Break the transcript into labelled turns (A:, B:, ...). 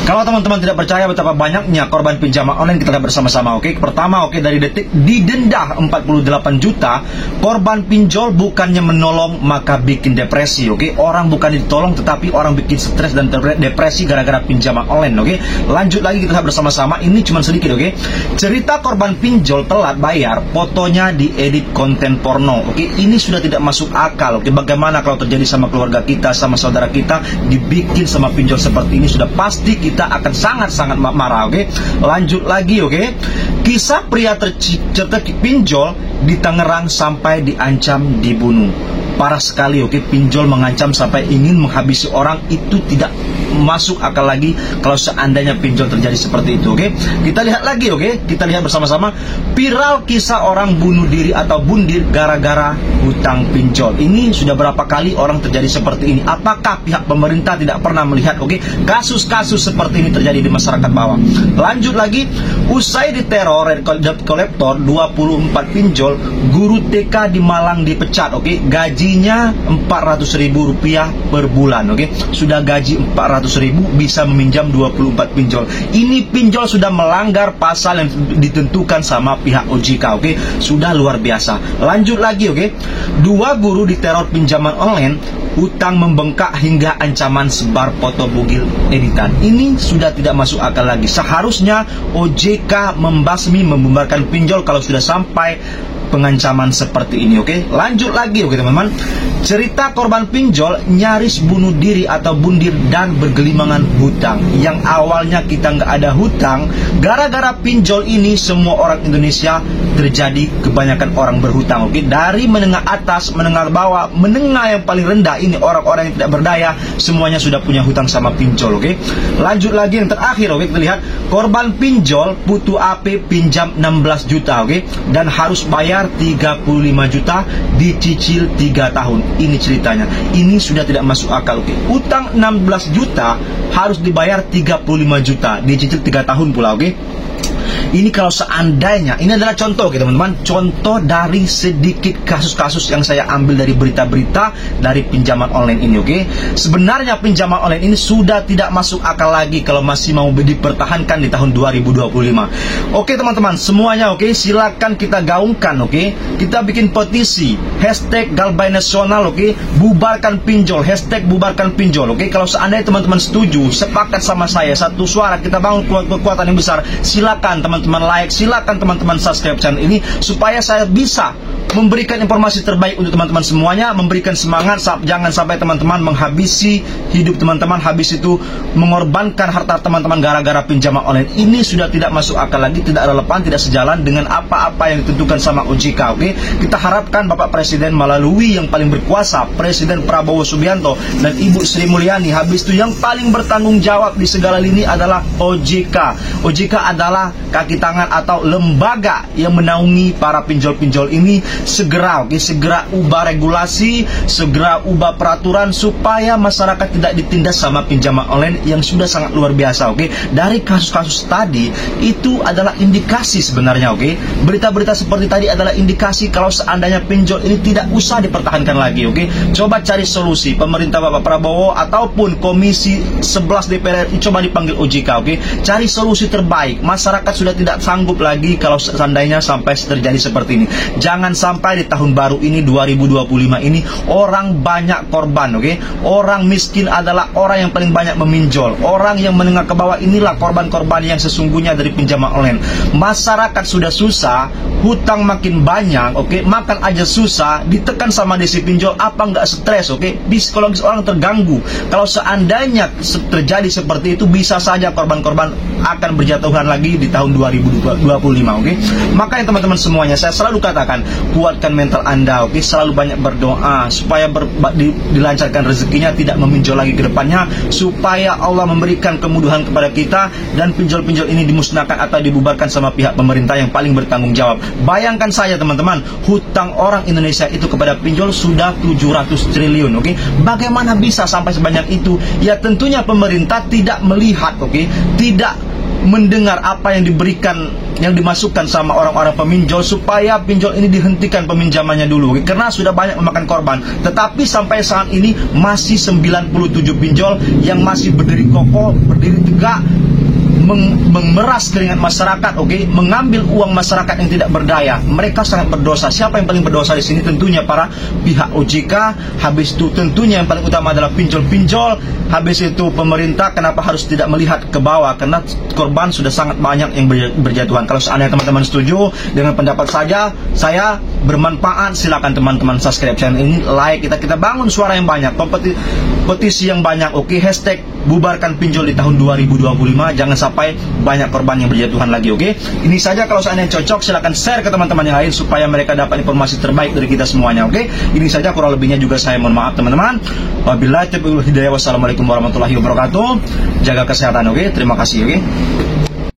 A: Kalau teman-teman tidak percaya betapa banyaknya korban pinjaman online, kita lihat bersama-sama. Oke, pertama, dari Detik, didenda 48 juta. Korban pinjol bukannya menolong maka bikin depresi. Oke, orang bukan ditolong tetapi orang bikin stres dan depresi gara-gara pinjaman online. Oke, lanjut lagi kita lihat bersama-sama. Ini cuma sedikit. Oke, cerita korban pinjol telat bayar, fotonya diedit konten porno. Oke, ini sudah tidak masuk akal. Oke, bagaimana kalau terjadi sama keluarga kita, sama saudara kita, dibikin sama pinjol seperti ini? Sudah pasti kita akan sangat-sangat marah. Oke, lanjut lagi. Oke, kisah pria tercetek pinjol di Tangerang sampai diancam dibunuh. Parah sekali. Oke, pinjol mengancam sampai ingin menghabisi orang, itu tidak masuk akal lagi kalau seandainya pinjol terjadi seperti itu. Oke, kita lihat lagi. Oke, kita lihat bersama-sama. Viral kisah orang bunuh diri atau bundir gara-gara hutang pinjol. Ini sudah berapa kali orang terjadi seperti ini? Apakah pihak pemerintah tidak pernah melihat kasus-kasus seperti ini terjadi di masyarakat bawah? Lanjut lagi. Usai diteror debt collector 24 pinjol, guru TK di Malang dipecat. Oke, gajinya Rp400.000 per bulan. Oke, sudah gaji Rp400.000 bisa meminjam 24 pinjol. Ini pinjol sudah melanggar pasal yang ditentukan sama pihak OJK. Oke, sudah luar biasa. Lanjut lagi. Oke, 2 guru diteror pinjaman online, utang membengkak hingga ancaman sebar foto bugil editan. Ini sudah tidak masuk akal lagi. Seharusnya OJK membasmi, membubarkan pinjol kalau sudah sampai pengancaman seperti ini. Oke, lanjut lagi. Oke teman-teman, cerita korban pinjol nyaris bunuh diri atau bundir dan bergelimangan hutang. Yang awalnya kita nggak ada hutang, gara-gara pinjol ini semua orang Indonesia terjadi kebanyakan orang berhutang. Oke, dari menengah atas, menengah bawah, menengah yang paling rendah, ini orang-orang yang tidak berdaya, semuanya sudah punya hutang sama pinjol. Oke, lanjut lagi yang terakhir. Oke, kita lihat korban pinjol putu AP pinjam 16 juta. Oke, dan harus bayar 35 juta, dicicil 3 tahun. Ini ceritanya. Ini sudah tidak masuk akal. Oke, utang 16 juta harus dibayar 35 juta, dicicil 3 tahun pula. Oke, ini kalau seandainya, ini adalah contoh teman-teman, contoh dari sedikit kasus-kasus yang saya ambil dari berita-berita dari pinjaman online ini. Oke, sebenarnya pinjaman online ini sudah tidak masuk akal lagi kalau masih mau dipertahankan di tahun 2025. Oke teman-teman semuanya. Oke, silakan kita gaungkan. Oke, kita bikin petisi #Galbay Nasional. Oke, bubarkan pinjol, #bubarkan pinjol. Oke, kalau seandainya teman-teman setuju, sepakat sama saya, satu suara, kita bangun kekuatan yang besar, silakan teman-teman like, silakan teman-teman subscribe channel ini supaya saya bisa memberikan informasi terbaik untuk teman-teman semuanya, memberikan semangat. Jangan sampai teman-teman menghabisi hidup teman-teman, habis itu mengorbankan harta teman-teman gara-gara pinjaman online. Ini sudah tidak masuk akal lagi, tidak relevan, tidak sejalan dengan apa-apa yang ditentukan sama OJK. Oke, kita harapkan Bapak Presiden melalui yang paling berkuasa, Presiden Prabowo Subianto dan Ibu Sri Mulyani, habis itu yang paling bertanggung jawab di segala lini adalah OJK. OJK adalah kaki tangan atau lembaga yang menaungi para pinjol-pinjol ini. Segera ubah regulasi, segera ubah peraturan supaya masyarakat tidak ditindas sama pinjaman online yang sudah sangat luar biasa. Oke, dari kasus-kasus tadi itu adalah indikasi sebenarnya. Oke, berita-berita seperti tadi adalah indikasi kalau seandainya pinjol ini tidak usah dipertahankan lagi. Oke, coba cari solusi. Pemerintah Bapak Prabowo ataupun Komisi 11 DPR RI coba dipanggil OJK. Oke, cari solusi terbaik. Masyarakat sudah tidak sanggup lagi kalau seandainya sampai terjadi seperti ini. Jangan sampai di tahun baru ini 2025 ini orang banyak korban. Oke, orang miskin adalah orang yang paling banyak meminjol. Orang yang menengah ke bawah inilah korban-korban yang sesungguhnya dari pinjaman online. Masyarakat sudah susah, hutang makin banyak. Oke, makan aja susah, ditekan sama desi pinjol, apa nggak stres? Oke, psikologis orang terganggu. Kalau seandainya terjadi seperti itu, bisa saja korban-korban akan berjatuhan lagi di tahun 2025. Oke, makanya teman-teman semuanya, saya selalu katakan, kuatkan mental Anda. Oke, selalu banyak berdoa supaya dilancarkan rezekinya, tidak meminjol lagi ke depannya, supaya Allah memberikan kemudahan kepada kita dan pinjol-pinjol ini dimusnahkan atau dibubarkan sama pihak pemerintah yang paling bertanggung jawab. Bayangkan saja teman-teman, hutang orang Indonesia itu kepada pinjol sudah 700 triliun. Oke, bagaimana bisa sampai sebanyak itu? Ya tentunya pemerintah tidak melihat, oke, tidak mendengar apa yang diberikan, yang dimasukkan sama orang-orang peminjol, supaya pinjol ini dihentikan peminjamannya dulu, karena sudah banyak memakan korban. Tetapi sampai saat ini masih 97 pinjol yang masih berdiri kokoh, berdiri tegak, memeras keringat masyarakat, mengambil uang masyarakat yang tidak berdaya. Mereka sangat berdosa. Siapa yang paling berdosa di sini? Tentunya para pihak OJK. Habis itu tentunya yang paling utama adalah pinjol-pinjol. Habis itu pemerintah. Kenapa harus tidak melihat ke bawah? Karena korban sudah sangat banyak yang berjatuhan. Kalau seandainya teman-teman setuju dengan pendapat saya bermanfaat, silakan teman-teman subscribe channel ini, like, kita bangun suara yang banyak, petisi yang banyak. Hashtag bubarkan pinjol di tahun 2025. Jangan sampai banyak korban yang berjatuhan lagi. Ini saja. Kalau seandainya cocok, silakan share ke teman-teman yang lain supaya mereka dapat informasi terbaik dari kita semuanya. Ini saja, kurang lebihnya juga saya mohon maaf teman-teman. Wabillahi taufiq wal hidayah. Wassalamualaikum warahmatullahi wabarakatuh. Jaga kesehatan. Terima kasih.